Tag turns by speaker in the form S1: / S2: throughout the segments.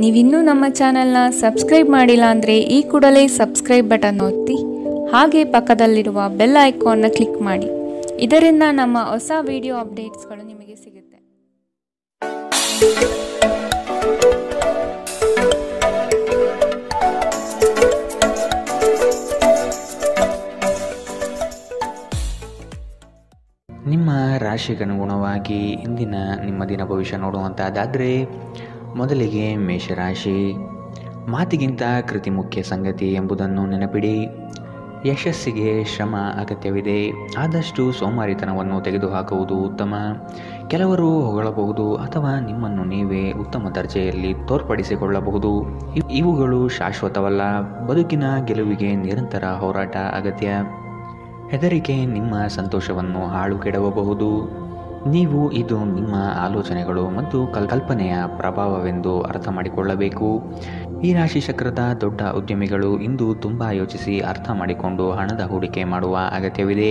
S1: ನೀವಿನ್ನೂ ನಮ್ಮ ಚಾನೆಲ್ನ ಸಬ್ಸ್ಕ್ರೈಬ್ ಮಾಡಿಲ್ಲ ಅಂದರೆ ಈ ಕೂಡಲೇ ಸಬ್ಸ್ಕ್ರೈಬ್ ಬಟನ್ ಒತ್ತಿ ಹಾಗೆ ಪಕ್ಕದಲ್ಲಿರುವ ಬೆಲ್ ಐಕಾನ್ನ ಕ್ಲಿಕ್ ಮಾಡಿ. ಇದರಿಂದ ನಮ್ಮ ಹೊಸ ವಿಡಿಯೋ ಅಪ್ಡೇಟ್ಸ್ಗಳು ನಿಮಗೆ ಸಿಗುತ್ತೆ.
S2: ನಿಮ್ಮ ರಾಶಿಗನುಗುಣವಾಗಿ ಇಂದಿನ ನಿಮ್ಮ ದಿನ ಭವಿಷ್ಯ ನೋಡುವಂಥದ್ದಾದರೆ ಮೊದಲಿಗೆ ಮೇಷರಾಶಿ. ಮಾತಿಗಿಂತ ಕೃತಿ ಮುಖ್ಯ ಸಂಗತಿ ಎಂಬುದನ್ನು ನೆನಪಿಡಿ. ಯಶಸ್ಸಿಗೆ ಶ್ರಮ ಅಗತ್ಯವಿದೆ. ಆದಷ್ಟು ಸೋಮಾರಿತನವನ್ನು ತೆಗೆದುಹಾಕುವುದು ಉತ್ತಮ. ಕೆಲವರು ಹೊಗಳಬಹುದು ಅಥವಾ ನಿಮ್ಮನ್ನು ನೀವೇ ಉತ್ತಮ ದರ್ಜೆಯಲ್ಲಿ ತೋರ್ಪಡಿಸಿಕೊಳ್ಳಬಹುದು. ಇವುಗಳು ಶಾಶ್ವತವಲ್ಲ. ಬದುಕಿನ ಗೆಲುವಿಗೆ ನಿರಂತರ ಹೋರಾಟ ಅಗತ್ಯ. ಹೆದರಿಕೆ ನಿಮ್ಮ ಸಂತೋಷವನ್ನು ಹಾಳು ಕೆಡವಬಹುದು. ನೀವು ಇದು ನಿಮ್ಮ ಆಲೋಚನೆಗಳು ಮತ್ತು ಕಲ್ಪನೆಯ ಪ್ರಭಾವವೆಂದು ಅರ್ಥ ಮಾಡಿಕೊಳ್ಳಬೇಕು. ಈ ರಾಶಿ ಚಕ್ರದ ದೊಡ್ಡ ಉದ್ಯಮಿಗಳು ಇಂದು ತುಂಬ ಯೋಚಿಸಿ ಅರ್ಥ ಮಾಡಿಕೊಂಡು ಹಣದ ಹೂಡಿಕೆ ಮಾಡುವ ಅಗತ್ಯವಿದೆ.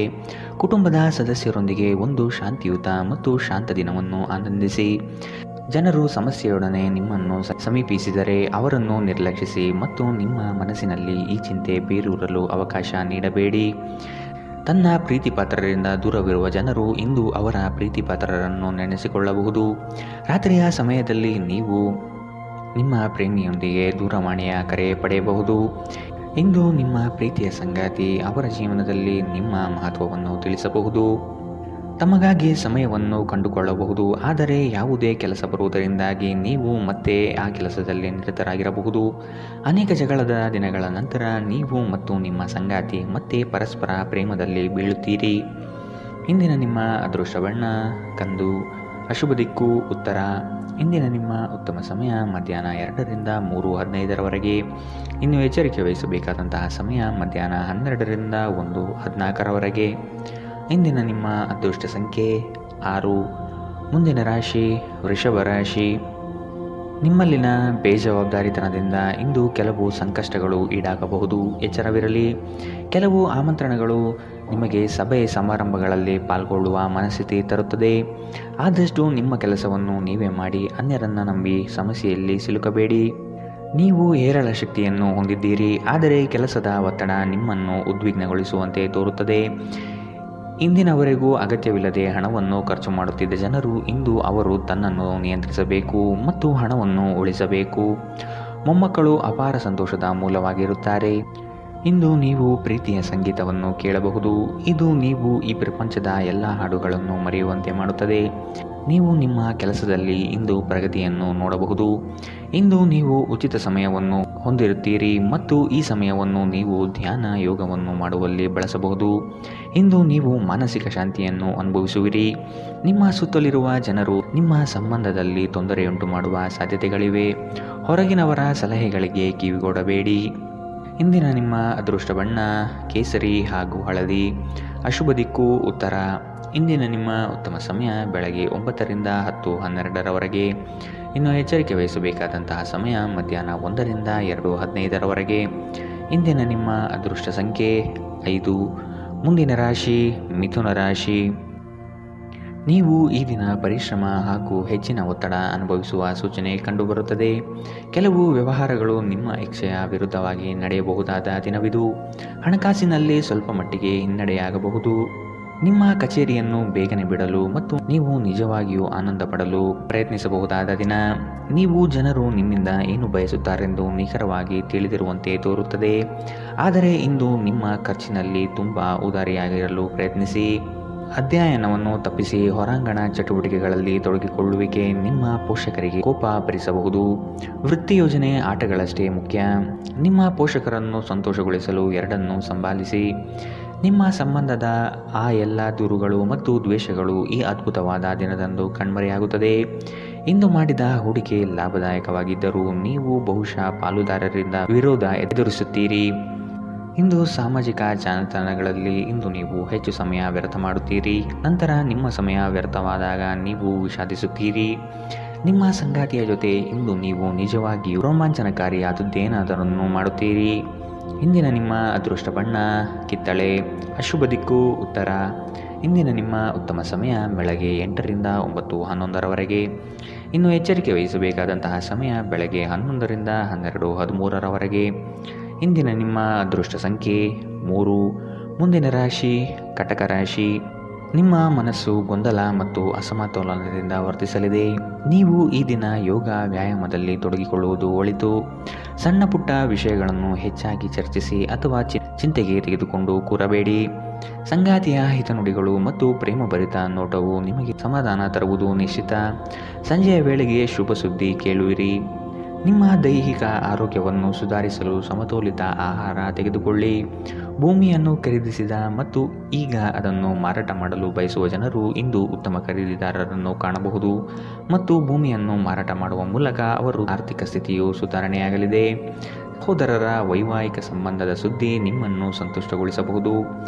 S2: ಕುಟುಂಬದ ಸದಸ್ಯರೊಂದಿಗೆ ಒಂದು ಶಾಂತಿಯುತ ಮತ್ತು ಶಾಂತ ದಿನವನ್ನು ಆನಂದಿಸಿ. ಜನರು ಸಮಸ್ಯೆಯೊಡನೆ ನಿಮ್ಮನ್ನು ಸಮೀಪಿಸಿದರೆ ಅವರನ್ನು ನಿರ್ಲಕ್ಷಿಸಿ ಮತ್ತು ನಿಮ್ಮ ಮನಸ್ಸಿನಲ್ಲಿ ಈ ಚಿಂತೆ ಬೇರೂರಲು ಅವಕಾಶ ನೀಡಬೇಡಿ. ತನ್ನ ಪ್ರೀತಿಪಾತ್ರರಿಂದ ದೂರವಿರುವ ಜನರು ಇಂದು ಅವರ ಪ್ರೀತಿಪಾತ್ರರನ್ನು ನೆನೆಸಿಕೊಳ್ಳಬಹುದು. ರಾತ್ರಿಯ ಸಮಯದಲ್ಲಿ ನೀವು ನಿಮ್ಮ ಪ್ರೇಮಿಯೊಂದಿಗೆ ದೂರವಾಣಿಯ ಕರೆ ಪಡೆಯಬಹುದು. ಇಂದು ನಿಮ್ಮ ಪ್ರೀತಿಯ ಸಂಗಾತಿ ಅವರ ಜೀವನದಲ್ಲಿ ನಿಮ್ಮ ಮಹತ್ವವನ್ನು ತಿಳಿಸಬಹುದು. ತಮಗಾಗಿ ಸಮಯವನ್ನು ಕಂಡುಕೊಳ್ಳಬಹುದು. ಆದರೆ ಯಾವುದೇ ಕೆಲಸ ಬರುವುದರಿಂದಾಗಿ ನೀವು ಮತ್ತೆ ಆ ಕೆಲಸದಲ್ಲಿ ನಿರತರಾಗಿರಬಹುದು. ಅನೇಕ ಜಗಳದ ದಿನಗಳ ನಂತರ ನೀವು ಮತ್ತು ನಿಮ್ಮ ಸಂಗಾತಿ ಮತ್ತೆ ಪರಸ್ಪರ ಪ್ರೇಮದಲ್ಲಿ ಬೀಳುತ್ತೀರಿ. ಇಂದಿನ ನಿಮ್ಮ ಅದೃಷ್ಟ ಬಣ್ಣ ಕಂದು. ಅಶುಭ ದಿಕ್ಕು ಉತ್ತರ. ಇಂದಿನ ನಿಮ್ಮ ಉತ್ತಮ ಸಮಯ ಮಧ್ಯಾಹ್ನ 2ರಿಂದ 3:15ರವರೆಗೆ. ಇನ್ನು ಎಚ್ಚರಿಕೆ ವಹಿಸಬೇಕಾದಂತಹ ಸಮಯ ಮಧ್ಯಾಹ್ನ 12ರಿಂದ 1:14ರವರೆಗೆ. ಇಂದಿನ ನಿಮ್ಮ ಅದೃಷ್ಟ ಸಂಖ್ಯೆ 6. ಮುಂದಿನ ರಾಶಿ ವೃಷಭ ರಾಶಿ. ನಿಮ್ಮಲ್ಲಿನ ಬೇಜವಾಬ್ದಾರಿತನದಿಂದ ಇಂದು ಕೆಲವು ಸಂಕಷ್ಟಗಳು ಈಡಾಗಬಹುದು. ಎಚ್ಚರವಿರಲಿ. ಕೆಲವು ಆಮಂತ್ರಣಗಳು ನಿಮಗೆ ಸಭೆ ಸಮಾರಂಭಗಳಲ್ಲಿ ಪಾಲ್ಗೊಳ್ಳುವ ಮನಸ್ಥಿತಿ ತರುತ್ತದೆ. ಆದಷ್ಟು ನಿಮ್ಮ ಕೆಲಸವನ್ನು ನೀವೇ ಮಾಡಿ ಅನ್ಯರನ್ನು ನಂಬಿ ಸಮಸ್ಯೆಯಲ್ಲಿ ಸಿಲುಕಬೇಡಿ. ನೀವು ಹೇರಳ ಶಕ್ತಿಯನ್ನು ಹೊಂದಿದ್ದೀರಿ, ಆದರೆ ಕೆಲಸದ ಒತ್ತಡ ನಿಮ್ಮನ್ನು ಉದ್ವಿಗ್ನಗೊಳಿಸುವಂತೆ ತೋರುತ್ತದೆ. ಇಂದಿನವರೆಗೂ ಅಗತ್ಯವಿಲ್ಲದೆ ಹಣವನ್ನು ಖರ್ಚು ಮಾಡುತ್ತಿದ್ದ ಜನರು ಇಂದು ಅವರು ತನ್ನನ್ನು ನಿಯಂತ್ರಿಸಬೇಕು ಮತ್ತು ಹಣವನ್ನು ಉಳಿಸಬೇಕು. ಮೊಮ್ಮಕ್ಕಳು ಅಪಾರ ಸಂತೋಷದ ಮೂಲವಾಗಿರುತ್ತಾರೆ. ಇಂದು ನೀವು ಪ್ರೀತಿಯ ಸಂಗೀತವನ್ನು ಕೇಳಬಹುದು. ಇದು ನೀವು ಈ ಪ್ರಪಂಚದ ಎಲ್ಲ ಹಾಡುಗಳನ್ನು ಮರೆಯುವಂತೆ ಮಾಡುತ್ತದೆ. ನೀವು ನಿಮ್ಮ ಕೆಲಸದಲ್ಲಿ ಇಂದು ಪ್ರಗತಿಯನ್ನು ನೋಡಬಹುದು. ಇಂದು ನೀವು ಉಚಿತ ಸಮಯವನ್ನು ಹೊಂದಿರುತ್ತೀರಿ ಮತ್ತು ಈ ಸಮಯವನ್ನು ನೀವು ಧ್ಯಾನ ಯೋಗವನ್ನು ಮಾಡುವಲ್ಲಿ ಬಳಸಬಹುದು. ಇಂದು ನೀವು ಮಾನಸಿಕ ಶಾಂತಿಯನ್ನು ಅನುಭವಿಸುವಿರಿ. ನಿಮ್ಮ ಸುತ್ತಲಿರುವ ಜನರು ನಿಮ್ಮ ಸಂಬಂಧದಲ್ಲಿ ತೊಂದರೆಯುಂಟು ಮಾಡುವ ಸಾಧ್ಯತೆಗಳಿವೆ. ಹೊರಗಿನವರ ಸಲಹೆಗಳಿಗೆ ಕಿವಿಗೊಡಬೇಡಿ. ಇಂದಿನ ನಿಮ್ಮ ಅದೃಷ್ಟ ಬಣ್ಣ ಕೇಸರಿ ಹಾಗೂ ಹಳದಿ. ಅಶುಭ ದಿಕ್ಕು ಉತ್ತರ. ಇಂದಿನ ನಿಮ್ಮ ಉತ್ತಮ ಸಮಯ ಬೆಳಗ್ಗೆ 9ರಿಂದ 10:12ರವರೆಗೆ. ಇನ್ನು ಎಚ್ಚರಿಕೆ ವಹಿಸಬೇಕಾದಂತಹ ಸಮಯ ಮಧ್ಯಾಹ್ನ 1ರಿಂದ 2:15ರವರೆಗೆ. ಇಂದಿನ ನಿಮ್ಮ ಅದೃಷ್ಟ ಸಂಖ್ಯೆ 5. ಮುಂದಿನ ರಾಶಿ ಮಿಥುನ ರಾಶಿ. ನೀವು ಈ ದಿನ ಪರಿಶ್ರಮ ಹಾಗೂ ಹೆಚ್ಚಿನ ಒತ್ತಡ ಅನುಭವಿಸುವ ಸೂಚನೆ ಕಂಡುಬರುತ್ತದೆ. ಕೆಲವು ವ್ಯವಹಾರಗಳು ನಿಮ್ಮ ಇಚ್ಛೆಯ ವಿರುದ್ಧವಾಗಿ ನಡೆಯಬಹುದಾದ ದಿನವಿದು. ಹಣಕಾಸಿನಲ್ಲಿ ಸ್ವಲ್ಪ ಮಟ್ಟಿಗೆ ಹಿನ್ನಡೆಯಾಗಬಹುದು. ನಿಮ್ಮ ಕಚೇರಿಯನ್ನು ಬೇಗನೆ ಬಿಡಲು ಮತ್ತು ನೀವು ನಿಜವಾಗಿಯೂ ಆನಂದ ಪಡಲು ಪ್ರಯತ್ನಿಸಬಹುದಾದ ದಿನ. ನೀವು ಜನರು ನಿಮ್ಮಿಂದ ಏನು ಬಯಸುತ್ತಾರೆಂದು ನಿಖರವಾಗಿ ತಿಳಿದಿರುವಂತೆ ತೋರುತ್ತದೆ. ಆದರೆ ಇಂದು ನಿಮ್ಮ ಖರ್ಚಿನಲ್ಲಿ ತುಂಬ ಉದಾರಿಯಾಗಿರಲು ಪ್ರಯತ್ನಿಸಿ. ಅಧ್ಯಯನವನ್ನು ತಪ್ಪಿಸಿ ಹೊರಾಂಗಣ ಚಟುವಟಿಕೆಗಳಲ್ಲಿ ತೊಡಗಿಕೊಳ್ಳುವಿಕೆ ನಿಮ್ಮ ಪೋಷಕರಿಗೆ ಕೋಪ ಭರಿಸಬಹುದು. ವೃತ್ತಿ ಯೋಜನೆ ಆಟಗಳಷ್ಟೇ ಮುಖ್ಯ. ನಿಮ್ಮ ಪೋಷಕರನ್ನು ಸಂತೋಷಗೊಳಿಸಲು ಎರಡನ್ನೂ ಸಂಭಾಲಿಸಿ. ನಿಮ್ಮ ಸಂಬಂಧದ ಆ ಎಲ್ಲ ದೂರುಗಳು ಮತ್ತು ದ್ವೇಷಗಳು ಈ ಅದ್ಭುತವಾದ ದಿನದಂದು ಕಣ್ಮರೆಯಾಗುತ್ತದೆ. ಇಂದು ಮಾಡಿದ ಹೂಡಿಕೆ ಲಾಭದಾಯಕವಾಗಿದ್ದರೂ ನೀವು ಬಹುಶಃ ಪಾಲುದಾರರಿಂದ ವಿರೋಧ ಎದುರಿಸುತ್ತೀರಿ. ಇಂದು ಸಾಮಾಜಿಕ ಜಾಲತಾಣಗಳಲ್ಲಿ ಇಂದು ನೀವು ಹೆಚ್ಚು ಸಮಯ ವ್ಯರ್ಥ ಮಾಡುತ್ತೀರಿ. ನಂತರ ನಿಮ್ಮ ಸಮಯ ವ್ಯರ್ಥವಾದಾಗ ನೀವು ವಿಷಾದಿಸುತ್ತೀರಿ. ನಿಮ್ಮ ಸಂಗಾತಿಯ ಜೊತೆ ಇಂದು ನೀವು ನಿಜವಾಗಿಯೂ ರೋಮಾಂಚನಕಾರಿಯಾದದ್ದೇನಾದರನ್ನು ಮಾಡುತ್ತೀರಿ. ಇಂದಿನ ನಿಮ್ಮ ಅದೃಷ್ಟ ಬಣ್ಣ ಕಿತ್ತಳೆ. ಅಶುಭ ದಿಕ್ಕು ಉತ್ತರ. ಇಂದಿನ ನಿಮ್ಮ ಉತ್ತಮ ಸಮಯ ಬೆಳಗ್ಗೆ 8ರಿಂದ 9:11ರವರೆಗೆ. ಇನ್ನು ಎಚ್ಚರಿಕೆ ವಹಿಸಬೇಕಾದಂತಹ ಸಮಯ ಬೆಳಗ್ಗೆ 11ರಿಂದ 12:13 ಇಂದಿನ ನಿಮ್ಮ ಅದೃಷ್ಟ ಸಂಖ್ಯೆ 3. ಮುಂದಿನ ರಾಶಿ ಕಟಕ ರಾಶಿ. ನಿಮ್ಮ ಮನಸ್ಸು ಗೊಂದಲ ಮತ್ತು ಅಸಮತೋಲನದಿಂದ ವರ್ತಿಸಲಿದೆ. ನೀವು ಈ ದಿನ ಯೋಗ ವ್ಯಾಯಾಮದಲ್ಲಿ ತೊಡಗಿಕೊಳ್ಳುವುದು ಒಳಿತು. ಸಣ್ಣ ಪುಟ್ಟ ವಿಷಯಗಳನ್ನು ಹೆಚ್ಚಾಗಿ ಚರ್ಚಿಸಿ ಅಥವಾ ಚಿಂತೆಗೆ ತೆಗೆದುಕೊಂಡು ಕೂರಬೇಡಿ. ಸಂಗಾತಿಯ ಹಿತನುಡಿಗಳು ಮತ್ತು ಪ್ರೇಮಭರಿತ ನೋಟವು ನಿಮಗೆ ಸಮಾಧಾನ ತರುವುದು ನಿಶ್ಚಿತ. ಸಂಜೆಯ ವೇಳೆಗೆ ಶುಭ ಸುದ್ದಿ ಕೇಳುವಿರಿ. ನಿಮ್ಮ ದೈಹಿಕ ಆರೋಗ್ಯವನ್ನು ಸುಧಾರಿಸಲು ಸಮತೋಲಿತ ಆಹಾರ ತೆಗೆದುಕೊಳ್ಳಿ. ಭೂಮಿಯನ್ನು ಖರೀದಿಸಿದ ಮತ್ತು ಈಗ ಅದನ್ನು ಮಾರಾಟ ಮಾಡಲು ಬಯಸುವ ಜನರು ಇಂದು ಉತ್ತಮ ಖರೀದಿದಾರರನ್ನು ಕಾಣಬಹುದು ಮತ್ತು ಭೂಮಿಯನ್ನು ಮಾರಾಟ ಮಾಡುವ ಮೂಲಕ ಅವರ ಆರ್ಥಿಕ ಸ್ಥಿತಿಯು ಸುಧಾರಣೆಯಾಗಲಿದೆ. ಸಹೋದರರ ವೈವಾಹಿಕ ಸಂಬಂಧದ ಸುದ್ದಿ ನಿಮ್ಮನ್ನು ಸಂತುಷ್ಟಗೊಳಿಸಬಹುದು.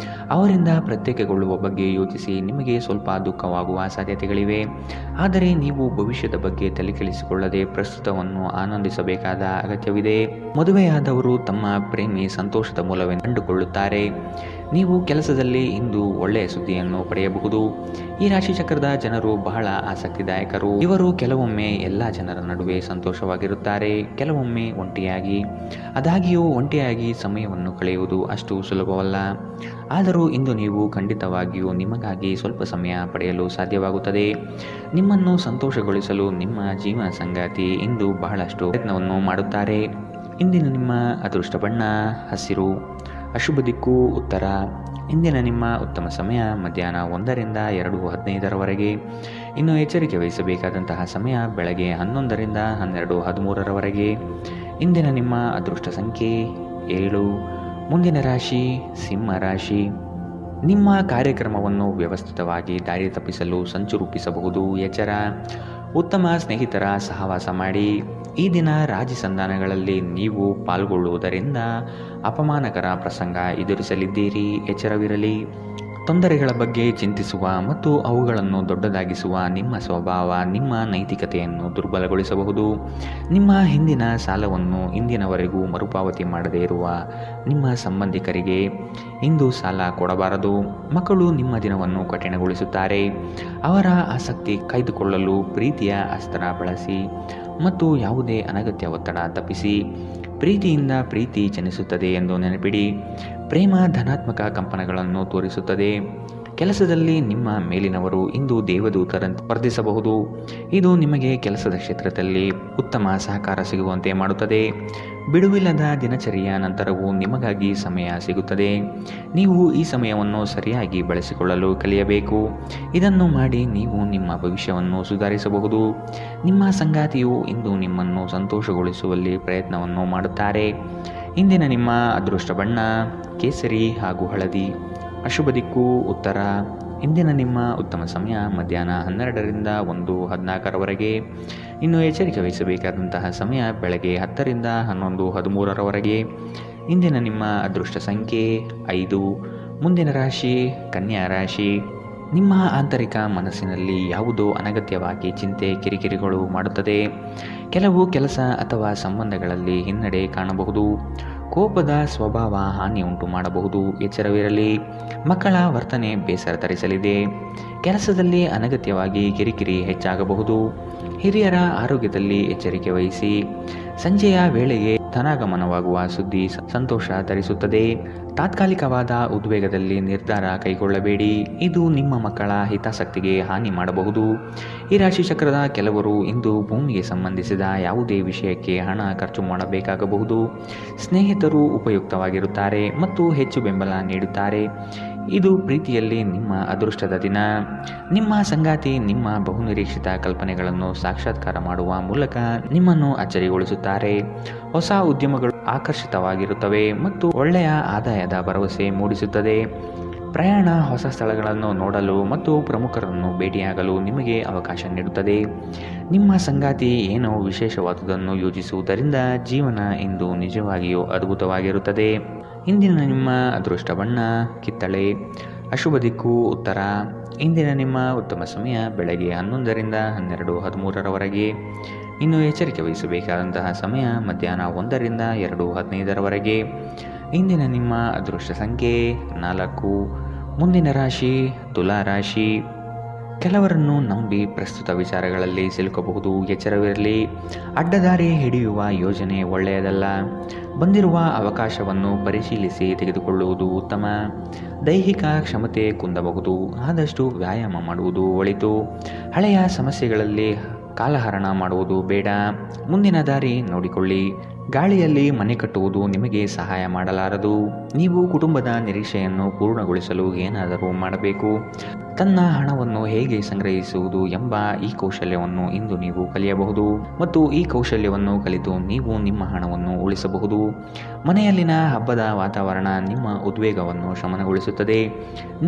S2: ಅವರಿಂದ ಪ್ರತ್ಯೇಕಗೊಳ್ಳುವ ಬಗ್ಗೆ ಯೋಚಿಸಿ ನಿಮಗೆ ಸ್ವಲ್ಪ ದುಃಖವಾಗುವ ಸಾಧ್ಯತೆಗಳಿವೆ. ಆದರೆ ನೀವು ಭವಿಷ್ಯದ ಬಗ್ಗೆ ತಲೆಕೆಡಿಸಿಕೊಳ್ಳದೆ ಪ್ರಸ್ತುತವನ್ನು ಆನಂದಿಸಬೇಕಾದ ಅಗತ್ಯವಿದೆ. ಮದುವೆಯಾದವರು ತಮ್ಮ ಪ್ರೇಮಿ ಸಂತೋಷದ ಮೂಲವೆಂದು ಕಂಡುಕೊಳ್ಳುತ್ತಾರೆ. ನೀವು ಕೆಲಸದಲ್ಲಿ ಇಂದು ಒಳ್ಳೆಯ ಸುದ್ದಿಯನ್ನು ಪಡೆಯಬಹುದು. ಈ ರಾಶಿ ಚಕ್ರದ ಜನರು ಬಹಳ ಆಸಕ್ತಿದಾಯಕರು. ಇವರು ಕೆಲವೊಮ್ಮೆ ಎಲ್ಲ ಜನರ ನಡುವೆ ಸಂತೋಷವಾಗಿರುತ್ತಾರೆ, ಕೆಲವೊಮ್ಮೆ ಒಂಟಿಯಾಗಿ. ಆದಾಗ್ಯೂ ಒಂಟಿಯಾಗಿ ಸಮಯವನ್ನು ಕಳೆಯುವುದು ಅಷ್ಟು ಸುಲಭವಲ್ಲ. ಆದರೂ ಇಂದು ನೀವು ಖಂಡಿತವಾಗಿಯೂ ನಿಮಗಾಗಿ ಸ್ವಲ್ಪ ಸಮಯ ಪಡೆಯಲು ಸಾಧ್ಯವಾಗುತ್ತದೆ. ನಿಮ್ಮನ್ನು ಸಂತೋಷಗೊಳಿಸಲು ನಿಮ್ಮ ಜೀವನ ಸಂಗಾತಿ ಇಂದು ಬಹಳಷ್ಟು ಪ್ರಯತ್ನವನ್ನು ಮಾಡುತ್ತಾರೆ. ಇಂದಿನ ನಿಮ್ಮ ಅದೃಷ್ಟ ಬಣ್ಣ ಹಸಿರು. ಅಶುಭ ದಿಕ್ಕು ಉತ್ತರ. ಇಂದಿನ ನಿಮ್ಮ ಉತ್ತಮ ಸಮಯ ಮಧ್ಯಾಹ್ನ 1ರಿಂದ 2:15 ಇನ್ನು ಎಚ್ಚರಿಕೆ ವಹಿಸಬೇಕಾದಂತಹ ಸಮಯ ಬೆಳಗ್ಗೆ 11ರಿಂದ 12:13 ಇಂದಿನ ನಿಮ್ಮ ಅದೃಷ್ಟ ಸಂಖ್ಯೆ 7. ಮುಂದಿನ ರಾಶಿ ಸಿಂಹ ರಾಶಿ. ನಿಮ್ಮ ಕಾರ್ಯಕ್ರಮವನ್ನು ವ್ಯವಸ್ಥಿತವಾಗಿ ದಾರಿ ತಪ್ಪಿಸಲು ಸಂಚು ರೂಪಿಸಬಹುದು. ಎಚ್ಚರ. ಉತ್ತಮ ಸ್ನೇಹಿತರ ಸಹವಾಸ ಮಾಡಿ. ಈ ದಿನ ರಾಜಿ ಸಂಧಾನಗಳಲ್ಲಿ ನೀವು ಪಾಲ್ಗೊಳ್ಳುವುದರಿಂದ ಅಪಮಾನಕರ ಪ್ರಸಂಗ ಎದುರಿಸಲಿದ್ದೀರಿ. ಎಚ್ಚರವಿರಲಿ. ತೊಂದರೆಗಳ ಬಗ್ಗೆ ಚಿಂತಿಸುವ ಮತ್ತು ಅವುಗಳನ್ನು ದೊಡ್ಡದಾಗಿಸುವ ನಿಮ್ಮ ಸ್ವಭಾವ ನಿಮ್ಮ ನೈತಿಕತೆಯನ್ನು ದುರ್ಬಲಗೊಳಿಸಬಹುದು. ನಿಮ್ಮ ಹಿಂದಿನ ಸಾಲವನ್ನು ಇಂದಿನವರೆಗೂ ಮರುಪಾವತಿ ಮಾಡದೇ ಇರುವ ನಿಮ್ಮ ಸಂಬಂಧಿಕರಿಗೆ ಇಂದು ಸಾಲ ಕೊಡಬಾರದು. ಮಕ್ಕಳು ನಿಮ್ಮ ದಿನವನ್ನು ಕಠಿಣಗೊಳಿಸುತ್ತಾರೆ. ಅವರ ಆಸಕ್ತಿ ಕಾಯ್ದುಕೊಳ್ಳಲು ಪ್ರೀತಿಯ ಅಸ್ತ್ರ ಬಳಸಿ ಮತ್ತು ಯಾವುದೇ ಅನಗತ್ಯ ಒತ್ತಡ ತಪ್ಪಿಸಿ. ಪ್ರೀತಿಯಿಂದ ಪ್ರೀತಿ ಜನಿಸುತ್ತದೆ ಎಂದು ನೆನಪಿಡಿ. ಪ್ರೇಮ ಧನಾತ್ಮಕ ಕಂಪನಗಳನ್ನು ತೋರಿಸುತ್ತದೆ. ಕೆಲಸದಲ್ಲಿ ನಿಮ್ಮ ಮೇಲಿನವರು ಇಂದು ದೇವದೂತರಂತೆ ವರ್ತಿಸಬಹುದು. ಇದು ನಿಮಗೆ ಕೆಲಸದ ಕ್ಷೇತ್ರದಲ್ಲಿ ಉತ್ತಮ ಸಹಕಾರ ಸಿಗುವಂತೆ ಮಾಡುತ್ತದೆ. ಬಿಡುವಿಲ್ಲದ ದಿನಚರಿಯ ನಂತರವೂ ನಿಮಗಾಗಿ ಸಮಯ ಸಿಗುತ್ತದೆ. ನೀವು ಈ ಸಮಯವನ್ನು ಸರಿಯಾಗಿ ಬಳಸಿಕೊಳ್ಳಲು ಕಲಿಯಬೇಕು. ಇದನ್ನು ಮಾಡಿ ನೀವು ನಿಮ್ಮ ಭವಿಷ್ಯವನ್ನು ಸುಧಾರಿಸಬಹುದು. ನಿಮ್ಮ ಸಂಗಾತಿಯು ಇಂದು ನಿಮ್ಮನ್ನು ಸಂತೋಷಗೊಳಿಸುವಲ್ಲಿ ಪ್ರಯತ್ನವನ್ನು ಮಾಡುತ್ತಾರೆ. ಇಂದಿನ ನಿಮ್ಮ ಅದೃಷ್ಟ ಬಣ್ಣ ಕೇಸರಿ ಹಾಗೂ ಹಳದಿ. ಅಶುಭ ದಿಕ್ಕು ಉತ್ತರ. ಇಂದಿನ ನಿಮ್ಮ ಉತ್ತಮ ಸಮಯ ಮಧ್ಯಾಹ್ನ 12ರಿಂದ 1:14 ಇನ್ನು ಎಚ್ಚರಿಕೆ ವಹಿಸಬೇಕಾದಂತಹ ಸಮಯ ಬೆಳಗ್ಗೆ 10ರಿಂದ 11:13 ಇಂದಿನ ನಿಮ್ಮ ಅದೃಷ್ಟ ಸಂಖ್ಯೆ 5. ಮುಂದಿನ ರಾಶಿ ಕನ್ಯಾ ರಾಶಿ. ನಿಮ್ಮ ಆಂತರಿಕ ಮನಸ್ಸಿನಲ್ಲಿ ಯಾವುದೋ ಅನಗತ್ಯವಾಗಿ ಚಿಂತೆ ಕಿರಿಕಿರಿಗಳು ಮಾಡುತ್ತದೆ. ಕೆಲವು ಕೆಲಸ ಅಥವಾ ಸಂಬಂಧಗಳಲ್ಲಿ ಹಿನ್ನಡೆ ಕಾಣಬಹುದು. ಕೋಪದ ಸ್ವಭಾವ ಹಾನಿ ಉಂಟು ಮಾಡಬಹುದು. ಎಚ್ಚರವಿರಲಿ. ಮಕ್ಕಳ ವರ್ತನೆ ಬೇಸರ ತರಿಸಲಿದೆ. ಕೆಲಸದಲ್ಲಿ ಅನಗತ್ಯವಾಗಿ ಕಿರಿಕಿರಿ ಹೆಚ್ಚಾಗಬಹುದು. ಹಿರಿಯರ ಆರೋಗ್ಯದಲ್ಲಿ ಎಚ್ಚರಿಕೆ ವಹಿಸಿ. ಸಂಜೆಯ ವೇಳೆಗೆ ಧನಾಗಮನವಾಗುವ ಸುದ್ದಿ ಸಂತೋಷ ತರಿಸುತ್ತದೆ. ತಾತ್ಕಾಲಿಕವಾದ ಉದ್ವೇಗದಲ್ಲಿ ನಿರ್ಧಾರ ಕೈಗೊಳ್ಳಬೇಡಿ. ಇದು ನಿಮ್ಮ ಮಕ್ಕಳ ಹಿತಾಸಕ್ತಿಗೆ ಹಾನಿ ಮಾಡಬಹುದು. ಈ ರಾಶಿ ಚಕ್ರದ ಕೆಲವರು ಇಂದು ಭೂಮಿಗೆ ಸಂಬಂಧಿಸಿದ ಯಾವುದೇ ವಿಷಯಕ್ಕೆ ಹಣ ಖರ್ಚು ಮಾಡಬೇಕಾಗಬಹುದು. ಸ್ನೇಹಿತರು ಉಪಯುಕ್ತವಾಗಿರುತ್ತಾರೆ ಮತ್ತು ಹೆಚ್ಚು ಬೆಂಬಲ ನೀಡುತ್ತಾರೆ. ಇದು ಪ್ರೀತಿಯಲ್ಲಿ ನಿಮ್ಮ ಅದೃಷ್ಟದ ದಿನ. ನಿಮ್ಮ ಸಂಗಾತಿ ನಿಮ್ಮ ಬಹುನಿರೀಕ್ಷಿತ ಕಲ್ಪನೆಗಳನ್ನು ಸಾಕ್ಷಾತ್ಕಾರ ಮಾಡುವ ಮೂಲಕ ನಿಮ್ಮನ್ನು ಅಚ್ಚರಿಗೊಳಿಸುತ್ತಾರೆ. ಹೊಸ ಉದ್ಯಮಗಳು ಆಕರ್ಷಿತವಾಗಿರುತ್ತವೆ ಮತ್ತು ಒಳ್ಳೆಯ ಆದಾಯದ ಭರವಸೆ ಮೂಡಿಸುತ್ತದೆ. ಪ್ರಯಾಣ ಹೊಸ ಸ್ಥಳಗಳನ್ನು ನೋಡಲು ಮತ್ತು ಪ್ರಮುಖರನ್ನು ಭೇಟಿಯಾಗಲು ನಿಮಗೆ ಅವಕಾಶ ನೀಡುತ್ತದೆ. ನಿಮ್ಮ ಸಂಗಾತಿ ಏನೋ ವಿಶೇಷವಾದುದನ್ನು ಯೋಜಿಸುವುದರಿಂದ ಜೀವನ ಇಂದು ನಿಜವಾಗಿಯೂ ಅದ್ಭುತವಾಗಿರುತ್ತದೆ. ಇಂದಿನ ನಿಮ್ಮ ಅದೃಷ್ಟ ಬಣ್ಣ ಕಿತ್ತಳೆ. ಅಶುಭ ದಿಕ್ಕು ಉತ್ತರ. ಇಂದಿನ ನಿಮ್ಮ ಉತ್ತಮ ಸಮಯ ಬೆಳಗ್ಗೆ 11ರಿಂದ 12:13 ಇನ್ನು ಎಚ್ಚರಿಕೆ ವಹಿಸಬೇಕಾದಂತಹ ಸಮಯ ಮಧ್ಯಾಹ್ನ 1ರಿಂದ 2:15 ಇಂದಿನ ನಿಮ್ಮ ಅದೃಷ್ಟ ಸಂಖ್ಯೆ 4. ಮುಂದಿನ ರಾಶಿ ತುಲಾ ರಾಶಿ. ಕೆಲವರನ್ನು ನಂಬಿ ಪ್ರಸ್ತುತ ವಿಚಾರಗಳಲ್ಲಿ ಸಿಲುಕಬಹುದು. ಎಚ್ಚರವಿರಲಿ. ಅಡ್ಡದಾರಿ ಹಿಡಿಯುವ ಯೋಜನೆ ಒಳ್ಳೆಯದಲ್ಲ. ಬಂದಿರುವ ಅವಕಾಶವನ್ನು ಪರಿಶೀಲಿಸಿ ತೆಗೆದುಕೊಳ್ಳುವುದು ಉತ್ತಮ. ದೈಹಿಕ ಕ್ಷಮತೆ ಕುಂದಬಹುದು. ಆದಷ್ಟು ವ್ಯಾಯಾಮ ಮಾಡುವುದು ಒಳಿತು. ಹಳೆಯ ಸಮಸ್ಯೆಗಳಲ್ಲಿ ಕಾಲಹರಣ ಮಾಡುವುದು ಬೇಡ. ಮುಂದಿನ ದಾರಿ ನೋಡಿಕೊಳ್ಳಿ. ಗಾಳಿಯಲ್ಲಿ ಮನೆ ಕಟ್ಟುವುದು ನಿಮಗೆ ಸಹಾಯ ಮಾಡಲಾರದು. ನೀವು ಕುಟುಂಬದ ನಿರೀಕ್ಷೆಯನ್ನು ಪೂರ್ಣಗೊಳಿಸಲು ಏನಾದರೂ ಮಾಡಬೇಕು. ತನ್ನ ಹಣವನ್ನು ಹೇಗೆ ಸಂಗ್ರಹಿಸುವುದು ಎಂಬ ಈ ಕೌಶಲ್ಯವನ್ನು ಇಂದು ನೀವು ಕಲಿಯಬಹುದು ಮತ್ತು ಈ ಕೌಶಲ್ಯವನ್ನು ಕಲಿತು ನೀವು ನಿಮ್ಮ ಹಣವನ್ನು ಉಳಿಸಬಹುದು. ಮನೆಯಲ್ಲಿನ ಹಬ್ಬದ ವಾತಾವರಣ ನಿಮ್ಮ ಉದ್ವೇಗವನ್ನು ಶಮನಗೊಳಿಸುತ್ತದೆ.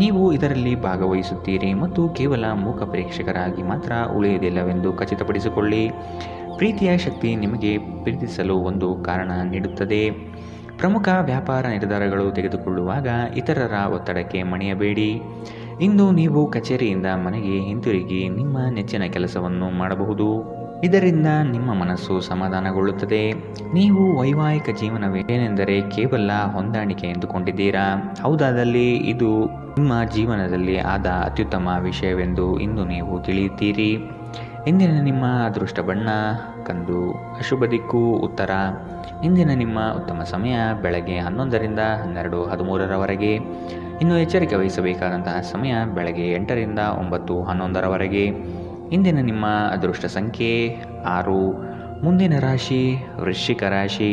S2: ನೀವು ಇದರಲ್ಲಿ ಭಾಗವಹಿಸುತ್ತೀರಿ ಮತ್ತು ಕೇವಲ ಮೂಕ ಪ್ರೇಕ್ಷಕರಾಗಿ ಮಾತ್ರ ಉಳಿಯುವುದಿಲ್ಲವೆಂದು ಖಚಿತಪಡಿಸಿಕೊಳ್ಳಿ. ಪ್ರೀತಿಯ ಶಕ್ತಿ ನಿಮಗೆ ಪ್ರೀತಿಸಲು ಒಂದು ಕಾರಣ ನೀಡುತ್ತದೆ. ಪ್ರಮುಖ ವ್ಯಾಪಾರ ನಿರ್ಧಾರಗಳು ತೆಗೆದುಕೊಳ್ಳುವಾಗ ಇತರರ ಒತ್ತಡಕ್ಕೆ ಮಣಿಯಬೇಡಿ. ಇಂದು ನೀವು ಕಚೇರಿಯಿಂದ ಮನೆಗೆ ಹಿಂತಿರುಗಿ ನಿಮ್ಮ ನೆಚ್ಚಿನ ಕೆಲಸವನ್ನು ಮಾಡಬಹುದು. ಇದರಿಂದ ನಿಮ್ಮ ಮನಸ್ಸು ಸಮಾಧಾನಗೊಳ್ಳುತ್ತದೆ. ನೀವು ವೈವಾಹಿಕ ಜೀವನವೇನೆಂದರೆ ಕೇವಲ ಹೊಂದಾಣಿಕೆ ಎಂದುಕೊಂಡಿದ್ದೀರಾ. ಹೌದಾದಲ್ಲಿ ಇದು ನಿಮ್ಮ ಜೀವನದಲ್ಲಿ ಆದ ಅತ್ಯುತ್ತಮ ವಿಷಯವೆಂದು ಇಂದು ನೀವು ತಿಳಿಯುತ್ತೀರಿ. ಇಂದಿನ ನಿಮ್ಮ ಅದೃಷ್ಟ ಬಣ್ಣ ಕಂದು. ಅಶುಭ ದಿಕ್ಕು ಉತ್ತರ. ಇಂದಿನ ನಿಮ್ಮ ಉತ್ತಮ ಸಮಯ ಬೆಳಗ್ಗೆ 11ರಿಂದ 12:13ರವರೆಗೆ. ಇನ್ನು ಎಚ್ಚರಿಕೆ ವಹಿಸಬೇಕಾದಂತಹ ಸಮಯ ಬೆಳಗ್ಗೆ 8ರಿಂದ 9:11ರವರೆಗೆ. ಇಂದಿನ ನಿಮ್ಮ ಅದೃಷ್ಟ ಸಂಖ್ಯೆ 6. ಮುಂದಿನ ರಾಶಿ ವೃಶ್ಚಿಕ ರಾಶಿ.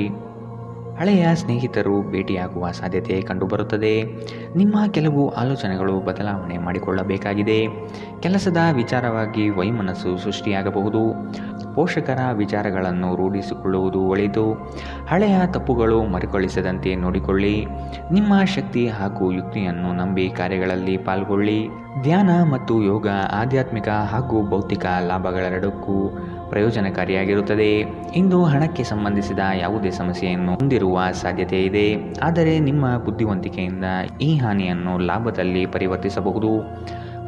S2: ಹಳೆಯ ಸ್ನೇಹಿತರು ಭೇಟಿಯಾಗುವ ಸಾಧ್ಯತೆ ಕಂಡುಬರುತ್ತದೆ. ನಿಮ್ಮ ಕೆಲವು ಆಲೋಚನೆಗಳು ಬದಲಾವಣೆ ಮಾಡಿಕೊಳ್ಳಬೇಕಾಗಿದೆ. ಕೆಲಸದ ವಿಚಾರವಾಗಿ ವೈಮನಸ್ಸು ಸೃಷ್ಟಿಯಾಗಬಹುದು. ಪೋಷಕರ ವಿಚಾರಗಳನ್ನು ರೂಢಿಸಿಕೊಳ್ಳುವುದು ಒಳಿತು. ಹಳೆಯ ತಪ್ಪುಗಳು ಮರುಕಳಿಸದಂತೆ ನೋಡಿಕೊಳ್ಳಿ. ನಿಮ್ಮ ಶಕ್ತಿ ಹಾಗೂ ಯುಕ್ತಿಯನ್ನು ನಂಬಿ ಕಾರ್ಯಗಳಲ್ಲಿ ಪಾಲ್ಗೊಳ್ಳಿ. ಧ್ಯಾನ ಮತ್ತು ಯೋಗ ಆಧ್ಯಾತ್ಮಿಕ ಹಾಗೂ ಭೌತಿಕ ಲಾಭಗಳೆರಡಕ್ಕೂ ಪ್ರಯೋಜನಕಾರಿಯಾಗಿರುತ್ತದೆ. ಇಂದು ಹಣಕ್ಕೆ ಸಂಬಂಧಿಸಿದ ಯಾವುದೇ ಸಮಸ್ಯೆಯನ್ನು ಹೊಂದಿರುವ ಸಾಧ್ಯತೆ ಇದೆ. ಆದರೆ ನಿಮ್ಮ ಬುದ್ಧಿವಂತಿಕೆಯಿಂದ ಈ ಹಾನಿಯನ್ನು ಲಾಭದಲ್ಲಿ ಪರಿವರ್ತಿಸಬಹುದು.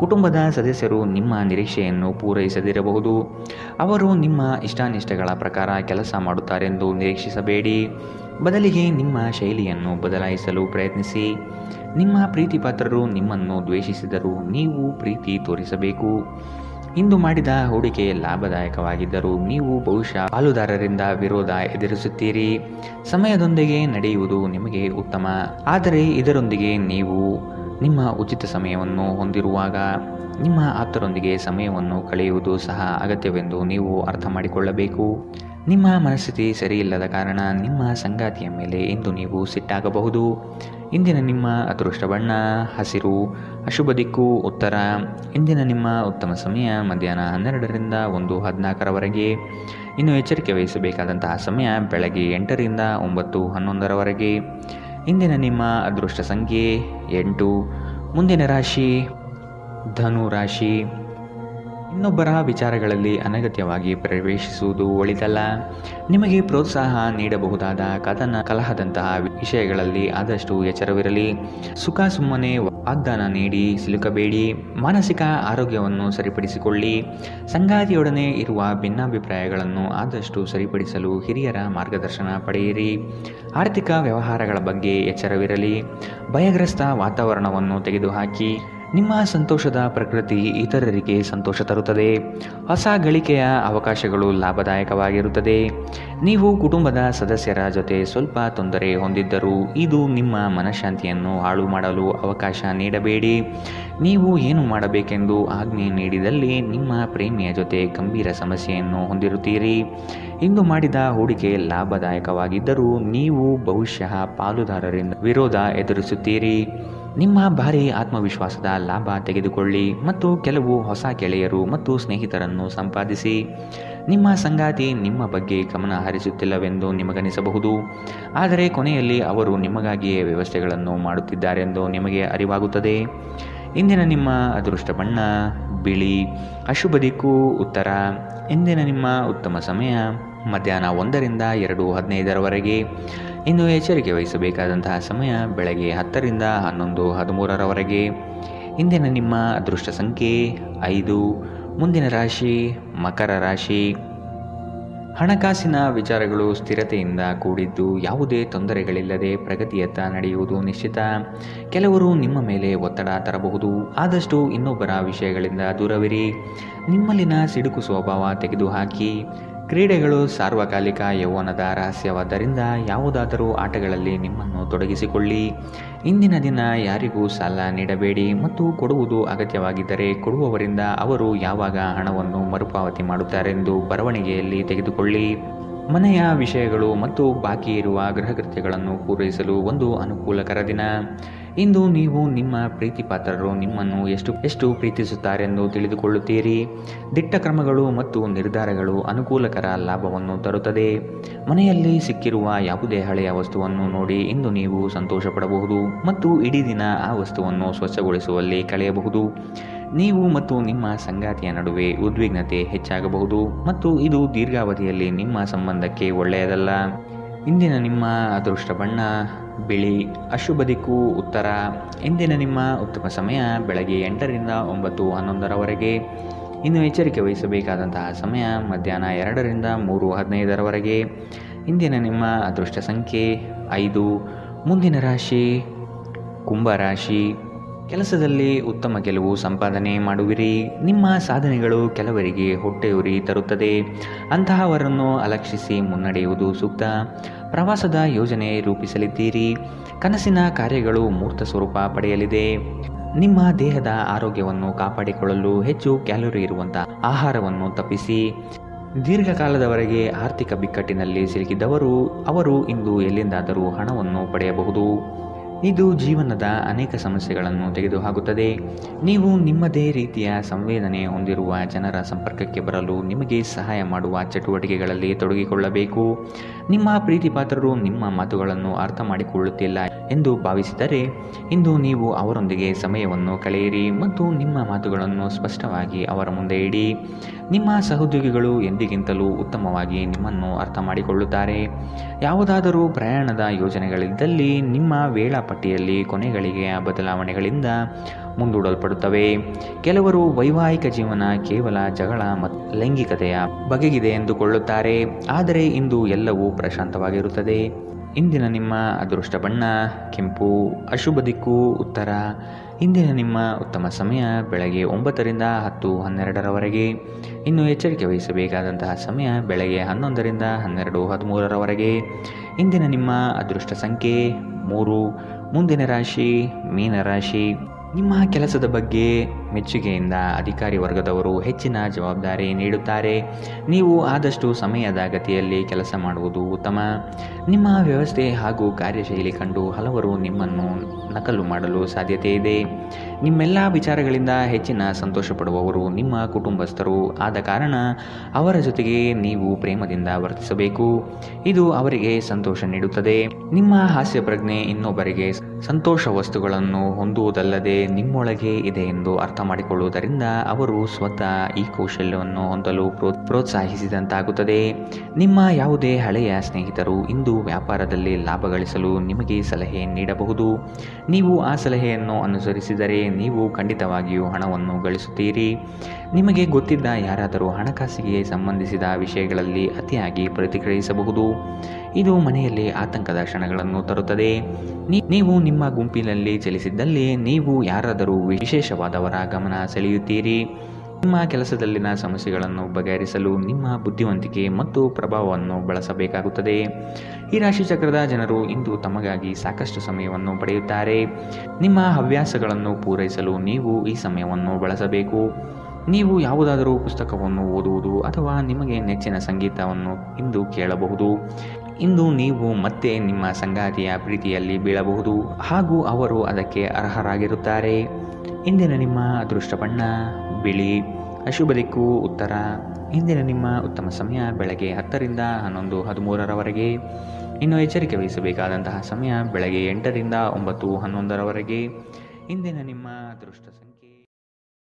S2: ಕುಟುಂಬದ ಸದಸ್ಯರು ನಿಮ್ಮ ನಿರೀಕ್ಷೆಯನ್ನು ಪೂರೈಸದಿರಬಹುದು. ಅವರು ನಿಮ್ಮ ಇಷ್ಟಾನಿಷ್ಟಗಳ ಪ್ರಕಾರ ಕೆಲಸ ಮಾಡುತ್ತಾರೆಂದು ನಿರೀಕ್ಷಿಸಬೇಡಿ. ಬದಲಿಗೆ ನಿಮ್ಮ ಶೈಲಿಯನ್ನು ಬದಲಾಯಿಸಲು ಪ್ರಯತ್ನಿಸಿ. ನಿಮ್ಮ ಪ್ರೀತಿಪಾತ್ರರು ನಿಮ್ಮನ್ನು ದ್ವೇಷಿಸಿದರೂ ನೀವು ಪ್ರೀತಿ ತೋರಿಸಬೇಕು. ಇಂದು ಮಾಡಿದ ಹೂಡಿಕೆ ಲಾಭದಾಯಕವಾಗಿದ್ದರೂ ನೀವು ಬಹುಶಃ ಪಾಲುದಾರರಿಂದ ವಿರೋಧ ಎದುರಿಸುತ್ತೀರಿ. ಸಮಯದೊಂದಿಗೆ ನಡೆಯುವುದು ನಿಮಗೆ ಉತ್ತಮ. ಆದರೆ ಇದರೊಂದಿಗೆ ನೀವು ನಿಮ್ಮ ಉಚಿತ ಸಮಯವನ್ನು ಹೊಂದಿರುವಾಗ ನಿಮ್ಮ ಆಪ್ತರೊಂದಿಗೆ ಸಮಯವನ್ನು ಕಳೆಯುವುದು ಸಹ ಅಗತ್ಯವೆಂದು ನೀವು ಅರ್ಥ ಮಾಡಿಕೊಳ್ಳಬೇಕು. ನಿಮ್ಮ ಮನಸ್ಥಿತಿ ಸರಿಯಿಲ್ಲದ ಕಾರಣ ನಿಮ್ಮ ಸಂಗಾತಿಯ ಮೇಲೆ ಇಂದು ನೀವು ಸಿಟ್ಟಾಗಬಹುದು. ಇಂದಿನ ನಿಮ್ಮ ಅದೃಷ್ಟ ಬಣ್ಣ ಹಸಿರು. ಅಶುಭ ದಿಕ್ಕು ಉತ್ತರ. ಇಂದಿನ ನಿಮ್ಮ ಉತ್ತಮ ಸಮಯ ಮಧ್ಯಾಹ್ನ 12ರಿಂದ 1:14ರವರೆಗೆ. ಇನ್ನು ಎಚ್ಚರಿಕೆ ವಹಿಸಬೇಕಾದಂತಹ ಸಮಯ ಬೆಳಗ್ಗೆ 8ರಿಂದ 9:11ರವರೆಗೆ. ಇಂದಿನ ನಿಮ್ಮ ಅದೃಷ್ಟ ಸಂಖ್ಯೆ 8. ಮುಂದಿನ ರಾಶಿ ಧನು ರಾಶಿ. ಇನ್ನೊಬ್ಬರ ವಿಚಾರಗಳಲ್ಲಿ ಅನಗತ್ಯವಾಗಿ ಪ್ರವೇಶಿಸುವುದು ಒಳಿತಲ್ಲ. ನಿಮಗೆ ಪ್ರೋತ್ಸಾಹ ನೀಡಬಹುದಾದ ಕದನ ಕಲಹದಂತಹ ವಿಷಯಗಳಲ್ಲಿ ಆದಷ್ಟು ಎಚ್ಚರವಿರಲಿ. ಸುಖ ಸುಮ್ಮನೆ ವಾಗ್ದಾನ ನೀಡಿ ಸಿಲುಕಬೇಡಿ. ಮಾನಸಿಕ ಆರೋಗ್ಯವನ್ನು ಸರಿಪಡಿಸಿಕೊಳ್ಳಿ. ಸಂಗಾತಿಯೊಡನೆ ಇರುವ ಭಿನ್ನಾಭಿಪ್ರಾಯಗಳನ್ನು ಆದಷ್ಟು ಸರಿಪಡಿಸಲು ಹಿರಿಯರ ಮಾರ್ಗದರ್ಶನ ಪಡೆಯಿರಿ. ಆರ್ಥಿಕ ವ್ಯವಹಾರಗಳ ಬಗ್ಗೆ ಎಚ್ಚರವಿರಲಿ. ಭಯಗ್ರಸ್ತ ವಾತಾವರಣವನ್ನು ತೆಗೆದುಹಾಕಿ. ನಿಮ್ಮ ಸಂತೋಷದ ಪ್ರಕೃತಿ ಇತರರಿಗೆ ಸಂತೋಷ ತರುತ್ತದೆ. ಹೊಸ ಗಳಿಕೆಯ ಅವಕಾಶಗಳು ಲಾಭದಾಯಕವಾಗಿರುತ್ತದೆ. ನೀವು ಕುಟುಂಬದ ಸದಸ್ಯರ ಜೊತೆ ಸ್ವಲ್ಪ ತೊಂದರೆ ಹೊಂದಿದ್ದರೂ ಇದು ನಿಮ್ಮ ಮನಃಶಾಂತಿಯನ್ನು ಹಾಳು ಮಾಡಲು ಅವಕಾಶ ನೀಡಬೇಡಿ. ನೀವು ಏನು ಮಾಡಬೇಕೆಂದು ಆಜ್ಞೆ ನೀಡಿದಲ್ಲಿ ನಿಮ್ಮ ಪ್ರೇಮಿಯ ಜೊತೆ ಗಂಭೀರ ಸಮಸ್ಯೆಯನ್ನು ಹೊಂದಿರುತ್ತೀರಿ. ಇಂದು ಮಾಡಿದ ಹೂಡಿಕೆ ಲಾಭದಾಯಕವಾಗಿದ್ದರೂ ನೀವು ಬಹುಶಃ ಪಾಲುದಾರರಿಂದ ವಿರೋಧ ಎದುರಿಸುತ್ತೀರಿ. ನಿಮ್ಮ ಭಾರಿ ಆತ್ಮವಿಶ್ವಾಸದ ಲಾಭ ತೆಗೆದುಕೊಳ್ಳಿ ಮತ್ತು ಕೆಲವು ಹೊಸ ಗೆಳೆಯರು ಮತ್ತು ಸ್ನೇಹಿತರನ್ನು ಸಂಪಾದಿಸಿ. ನಿಮ್ಮ ಸಂಗಾತಿ ನಿಮ್ಮ ಬಗ್ಗೆ ಗಮನ ಹರಿಸುತ್ತಿಲ್ಲವೆಂದು ನಿಮಗನಿಸಬಹುದು. ಆದರೆ ಕೊನೆಯಲ್ಲಿ ಅವರು ನಿಮಗಾಗಿಯೇ ವ್ಯವಸ್ಥೆಗಳನ್ನು ಮಾಡುತ್ತಿದ್ದಾರೆಂದು ನಿಮಗೆ ಅರಿವಾಗುತ್ತದೆ. ಇಂದಿನ ನಿಮ್ಮ ಅದೃಷ್ಟ ಬಣ್ಣ ಬಿಳಿ. ಅಶುಭ ದಿಕ್ಕು ಉತ್ತರ. ಇಂದಿನ ನಿಮ್ಮ ಉತ್ತಮ ಸಮಯ ಮಧ್ಯಾಹ್ನ 1ರಿಂದ 2:15ರವರೆಗೆ. ಇನ್ನು ಎಚ್ಚರಿಕೆ ವಹಿಸಬೇಕಾದಂತಹ ಸಮಯ ಬೆಳಗ್ಗೆ 10ರಿಂದ 11:13ರವರೆಗೆ. ಇಂದಿನ ನಿಮ್ಮ ಅದೃಷ್ಟ ಸಂಖ್ಯೆ 5. ಮುಂದಿನ ರಾಶಿ ಮಕರ ರಾಶಿ. ಹಣಕಾಸಿನ ವಿಚಾರಗಳು ಸ್ಥಿರತೆಯಿಂದ ಕೂಡಿದ್ದು ಯಾವುದೇ ತೊಂದರೆಗಳಿಲ್ಲದೆ ಪ್ರಗತಿಯತ್ತ ನಡೆಯುವುದು ನಿಶ್ಚಿತ. ಕೆಲವರು ನಿಮ್ಮ ಮೇಲೆ ಒತ್ತಡ ತರಬಹುದು, ಆದಷ್ಟು ಇನ್ನೊಬ್ಬರ ವಿಷಯಗಳಿಂದ ದೂರವಿರಿ. ನಿಮ್ಮಲ್ಲಿನ ಸಿಡುಕು ಸ್ವಭಾವ ತೆಗೆದುಹಾಕಿ. ಕ್ರೀಡೆಗಳು ಸಾರ್ವಕಾಲಿಕ ಯೌವನದ ರಹಸ್ಯವಾದ್ದರಿಂದ ಯಾವುದಾದರೂ ಆಟಗಳಲ್ಲಿ ನಿಮ್ಮನ್ನು ತೊಡಗಿಸಿಕೊಳ್ಳಿ. ಇಂದಿನ ದಿನ ಯಾರಿಗೂ ಸಾಲ ನೀಡಬೇಡಿ ಮತ್ತು ಕೊಡುವುದು ಅಗತ್ಯವಾಗಿದ್ದರೆ ಕೊಡುವವರಿಂದ ಅವರು ಯಾವಾಗ ಹಣವನ್ನು ಮರುಪಾವತಿ ಮಾಡುತ್ತಾರೆಂದು ಬರವಣಿಗೆಯಲ್ಲಿ ತೆಗೆದುಕೊಳ್ಳಿ. ಮನೆಯ ವಿಷಯಗಳು ಮತ್ತು ಬಾಕಿ ಇರುವ ಗೃಹಕೃತ್ಯಗಳನ್ನು ಪೂರೈಸಲು ಒಂದು ಅನುಕೂಲಕರ ದಿನ. ಇಂದು ನೀವು ನಿಮ್ಮ ಪ್ರೀತಿಪಾತ್ರರು ನಿಮ್ಮನ್ನು ಎಷ್ಟು ಪ್ರೀತಿಸುತ್ತಾರೆಂದು ತಿಳಿದುಕೊಳ್ಳುತ್ತೀರಿ. ದಿಟ್ಟ ಕ್ರಮಗಳು ಮತ್ತು ನಿರ್ಧಾರಗಳು ಅನುಕೂಲಕರ ಲಾಭವನ್ನು ತರುತ್ತದೆ. ಮನೆಯಲ್ಲಿ ಸಿಕ್ಕಿರುವ ಯಾವುದೇ ಹಳೆಯ ವಸ್ತುವನ್ನು ನೋಡಿ ಇಂದು ನೀವು ಸಂತೋಷಪಡಬಹುದು ಮತ್ತು ಇಡೀ ದಿನ ಆ ವಸ್ತುವನ್ನು ಸ್ವಚ್ಛಗೊಳಿಸುವಲ್ಲಿ ಕಳೆಯಬಹುದು. ನೀವು ಮತ್ತು ನಿಮ್ಮ ಸಂಗಾತಿಯ ನಡುವೆ ಉದ್ವಿಗ್ನತೆ ಹೆಚ್ಚಾಗಬಹುದು ಮತ್ತು ಇದು ದೀರ್ಘಾವಧಿಯಲ್ಲಿ ನಿಮ್ಮ ಸಂಬಂಧಕ್ಕೆ ಒಳ್ಳೆಯದಲ್ಲ. ಇಂದಿನ ನಿಮ್ಮ ಅದೃಷ್ಟ ಬಣ್ಣ ಬಿಳಿ, ಅಶುಭ ದಿಕ್ಕು ಉತ್ತರ. ಇಂದಿನ ನಿಮ್ಮ ಉತ್ತಮ ಸಮಯ ಬೆಳಗ್ಗೆ 8ರಿಂದ 9:11ರವರೆಗೆ. ಇನ್ನು ಎಚ್ಚರಿಕೆ ವಹಿಸಬೇಕಾದಂತಹ ಸಮಯ ಮಧ್ಯಾಹ್ನ 2ರಿಂದ 3:15ರವರೆಗೆ. ಇಂದಿನ ನಿಮ್ಮ ಅದೃಷ್ಟ ಸಂಖ್ಯೆ 5. ಮುಂದಿನ ರಾಶಿ ಕುಂಭರಾಶಿ. ಕೆಲಸದಲ್ಲಿ ಉತ್ತಮ ಗೆಲುವು ಸಂಪಾದನೆ ಮಾಡುವಿರಿ. ನಿಮ್ಮ ಸಾಧನೆಗಳು ಕೆಲವರಿಗೆ ಹೊಟ್ಟೆಯುರಿ ತರುತ್ತದೆ. ಅಂತಹವರನ್ನು ಅಲಕ್ಷಿಸಿ ಮುನ್ನಡೆಯುವುದು ಸೂಕ್ತ. ಪ್ರವಾಸದ ಯೋಜನೆ ರೂಪಿಸಲಿದ್ದೀರಿ. ಕನಸಿನ ಕಾರ್ಯಗಳು ಮೂರ್ತ ಸ್ವರೂಪ ಪಡೆಯಲಿದೆ. ನಿಮ್ಮ ದೇಹದ ಆರೋಗ್ಯವನ್ನು ಕಾಪಾಡಿಕೊಳ್ಳಲು ಹೆಚ್ಚು ಕ್ಯಾಲೋರಿ ಇರುವಂತಹ ಆಹಾರವನ್ನು ತಪ್ಪಿಸಿ. ದೀರ್ಘಕಾಲದವರೆಗೆ ಆರ್ಥಿಕ ಬಿಕ್ಕಟ್ಟಿನಲ್ಲಿ ಸಿಲುಕಿದ್ದವರು ಅವರು ಇಂದು ಎಲ್ಲಿಂದಾದರೂ ಹಣವನ್ನು ಪಡೆಯಬಹುದು. ಇದು ಜೀವನದ ಅನೇಕ ಸಮಸ್ಯೆಗಳನ್ನು ತೆಗೆದುಹಾಕುತ್ತದೆ. ನೀವು ನಿಮ್ಮದೇ ರೀತಿಯ ಸಂವೇದನೆ ಹೊಂದಿರುವ ಜನರ ಸಂಪರ್ಕಕ್ಕೆ ಬರಲು ನಿಮಗೆ ಸಹಾಯ ಮಾಡುವ ಚಟುವಟಿಕೆಗಳಲ್ಲಿ ತೊಡಗಿಕೊಳ್ಳಬೇಕು. ನಿಮ್ಮ ಪ್ರೀತಿಪಾತ್ರರು ನಿಮ್ಮ ಮಾತುಗಳನ್ನು ಅರ್ಥ ಮಾಡಿಕೊಳ್ಳುತ್ತಿಲ್ಲ ಎಂದು ಭಾವಿಸಿದರೆ ಇಂದು ನೀವು ಅವರೊಂದಿಗೆ ಸಮಯವನ್ನು ಕಳೆಯಿರಿ ಮತ್ತು ನಿಮ್ಮ ಮಾತುಗಳನ್ನು ಸ್ಪಷ್ಟವಾಗಿ ಅವರ ಮುಂದೆ ಇಡಿ. ನಿಮ್ಮ ಸಹೋದ್ಯೋಗಿಗಳು ಎಂದಿಗಿಂತಲೂ ಉತ್ತಮವಾಗಿ ನಿಮ್ಮನ್ನು ಅರ್ಥ ಮಾಡಿಕೊಳ್ಳುತ್ತಾರೆ. ಯಾವುದಾದರೂ ಪ್ರಯಾಣದ ಯೋಜನೆಗಳಿದ್ದಲ್ಲಿ ನಿಮ್ಮ ವೇಳಾಪಟ್ಟಿಯಲ್ಲಿ ಕೊನೆಗಳಿಗೆಯ ಬದಲಾವಣೆಗಳಿಂದ ಮುಂದೂಡಲ್ಪಡುತ್ತವೆ. ಕೆಲವರು ವೈವಾಹಿಕ ಜೀವನ ಕೇವಲ ಜಗಳ ಮತ್ತು ಲೈಂಗಿಕತೆಯ ಬಗೆಗಿದೆ ಎಂದುಕೊಳ್ಳುತ್ತಾರೆ, ಆದರೆ ಇಂದು ಎಲ್ಲವೂ ಪ್ರಶಾಂತವಾಗಿರುತ್ತದೆ. ಇಂದಿನ ನಿಮ್ಮ ಅದೃಷ್ಟ ಬಣ್ಣ ಕೆಂಪು, ಅಶುಭ ದಿಕ್ಕು ಉತ್ತರ. ಇಂದಿನ ನಿಮ್ಮ ಉತ್ತಮ ಸಮಯ ಬೆಳಗ್ಗೆ 9ರಿಂದ 10:12ರವರೆಗೆ. ಇನ್ನು ಎಚ್ಚರಿಕೆ ವಹಿಸಬೇಕಾದಂತಹ ಸಮಯ ಬೆಳಗ್ಗೆ 11ರಿಂದ 12:13ರವರೆಗೆ. ಇಂದಿನ ನಿಮ್ಮ ಅದೃಷ್ಟ ಸಂಖ್ಯೆ 3. ಮುಂದಿನ ರಾಶಿ ಮೀನರಾಶಿ. ನಿಮ್ಮ ಕೆಲಸದ ಬಗ್ಗೆ ಮೆಚ್ಚುಗೆಯಿಂದ ಅಧಿಕಾರಿ ವರ್ಗದವರು ಹೆಚ್ಚಿನ ಜವಾಬ್ದಾರಿ ನೀಡುತ್ತಾರೆ. ನೀವು ಆದಷ್ಟು ಸಮಯದ ಗತಿಯಲ್ಲಿ ಕೆಲಸ ಮಾಡುವುದು ಉತ್ತಮ. ನಿಮ್ಮ ವ್ಯವಸ್ಥೆ ಹಾಗೂ ಕಾರ್ಯಶೈಲಿ ಕಂಡು ಹಲವರು ನಿಮ್ಮನ್ನು ನಕಲು ಮಾಡಲು ಸಾಧ್ಯತೆ ಇದೆ. ನಿಮ್ಮೆಲ್ಲ ವಿಚಾರಗಳಿಂದ ಹೆಚ್ಚಿನ ಸಂತೋಷ ಪಡುವವರು ನಿಮ್ಮ ಕುಟುಂಬಸ್ಥರು ಆದ ಕಾರಣ ಅವರ ಜೊತೆಗೆ ನೀವು ಪ್ರೇಮದಿಂದ ವರ್ತಿಸಬೇಕು. ಇದು ಅವರಿಗೆ ಸಂತೋಷ ನೀಡುತ್ತದೆ. ನಿಮ್ಮ ಹಾಸ್ಯ ಪ್ರಜ್ಞೆ ಇನ್ನೊಬ್ಬರಿಗೆ ಸಂತೋಷ ವಸ್ತುಗಳನ್ನು ಹೊಂದುವುದಲ್ಲದೆ ನಿಮ್ಮೊಳಗೆ ಇದೆ ಎಂದು ಅರ್ಥ ಮಾಡಿಕೊಳ್ಳುವುದರಿಂದ ಅವರು ಸ್ವತಃ ಈ ಕೌಶಲ್ಯವನ್ನು ಹೊಂದಲು ಪ್ರೋತ್ಸಾಹಿಸಿದಂತಾಗುತ್ತದೆ. ನಿಮ್ಮ ಯಾವುದೇ ಹಳೆಯ ಸ್ನೇಹಿತರು ಇಂದು ವ್ಯಾಪಾರದಲ್ಲಿ ಲಾಭ ಗಳಿಸಲು ನಿಮಗೆ ಸಲಹೆ ನೀಡಬಹುದು. ನೀವು ಆ ಸಲಹೆಯನ್ನು ಅನುಸರಿಸಿದರೆ ನೀವು ಖಂಡಿತವಾಗಿಯೂ ಹಣವನ್ನು ಗಳಿಸುತ್ತೀರಿ. ನಿಮಗೆ ಗೊತ್ತಿದ್ದ ಯಾರಾದರೂ ಹಣಕಾಸಿಗೆ ಸಂಬಂಧಿಸಿದ ವಿಷಯಗಳಲ್ಲಿ ಅತಿಯಾಗಿ ಪ್ರತಿಕ್ರಿಯಿಸಬಹುದು. ಇದು ಮನೆಯಲ್ಲಿ ಆತಂಕದ ಕ್ಷಣಗಳನ್ನು ತರುತ್ತದೆ. ನೀವು ನಿಮ್ಮ ಗುಂಪಿನಲ್ಲಿ ಚಲಿಸಿದ್ದಲ್ಲಿ ನೀವು ಯಾರಾದರೂ ವಿಶೇಷವಾದವರ ಗಮನ ಸೆಳೆಯುತ್ತೀರಿ. ನಿಮ್ಮ ಕೆಲಸದಲ್ಲಿನ ಸಮಸ್ಯೆಗಳನ್ನು ಬಗೆಹರಿಸಲು ನಿಮ್ಮ ಬುದ್ಧಿವಂತಿಕೆ ಮತ್ತು ಪ್ರಭಾವವನ್ನು ಬಳಸಬೇಕಾಗುತ್ತದೆ. ಈ ರಾಶಿ ಚಕ್ರದ ಜನರು ಇಂದು ತಮಗಾಗಿ ಸಾಕಷ್ಟು ಸಮಯವನ್ನು ಪಡೆಯುತ್ತಾರೆ. ನಿಮ್ಮ ಹವ್ಯಾಸಗಳನ್ನು ಪೂರೈಸಲು ನೀವು ಈ ಸಮಯವನ್ನು ಬಳಸಬೇಕು. ನೀವು ಯಾವುದಾದರೂ ಪುಸ್ತಕವನ್ನು ಓದುವುದು ಅಥವಾ ನಿಮಗೆ ನೆಚ್ಚಿನ ಸಂಗೀತವನ್ನು ಇಂದು ಕೇಳಬಹುದು. ಇಂದು ನೀವು ಮತ್ತೆ ನಿಮ್ಮ ಸಂಗಾತಿಯ ಪ್ರೀತಿಯಲ್ಲಿ ಬೀಳಬಹುದು ಹಾಗೂ ಅವರು ಅದಕ್ಕೆ ಅರ್ಹರಾಗಿರುತ್ತಾರೆ. ಇಂದಿನ ನಿಮ್ಮ ಅದೃಷ್ಟ ಬಣ್ಣ ಬಿಳಿ, ಅಶುಭ ದಿಕ್ಕು ಉತ್ತರ. ಇಂದಿನ ನಿಮ್ಮ ಉತ್ತಮ ಸಮಯ ಬೆಳಗ್ಗೆ 10ರಿಂದ 11:13ರವರೆಗೆ. ಇನ್ನು ಎಚ್ಚರಿಕೆ ವಹಿಸಬೇಕಾದಂತಹ ಸಮಯ ಬೆಳಗ್ಗೆ 8ರಿಂದ 9:11ರವರೆಗೆ. ಇಂದಿನ ನಿಮ್ಮ ಅದೃಷ್ಟ ಸಂಖ್ಯೆ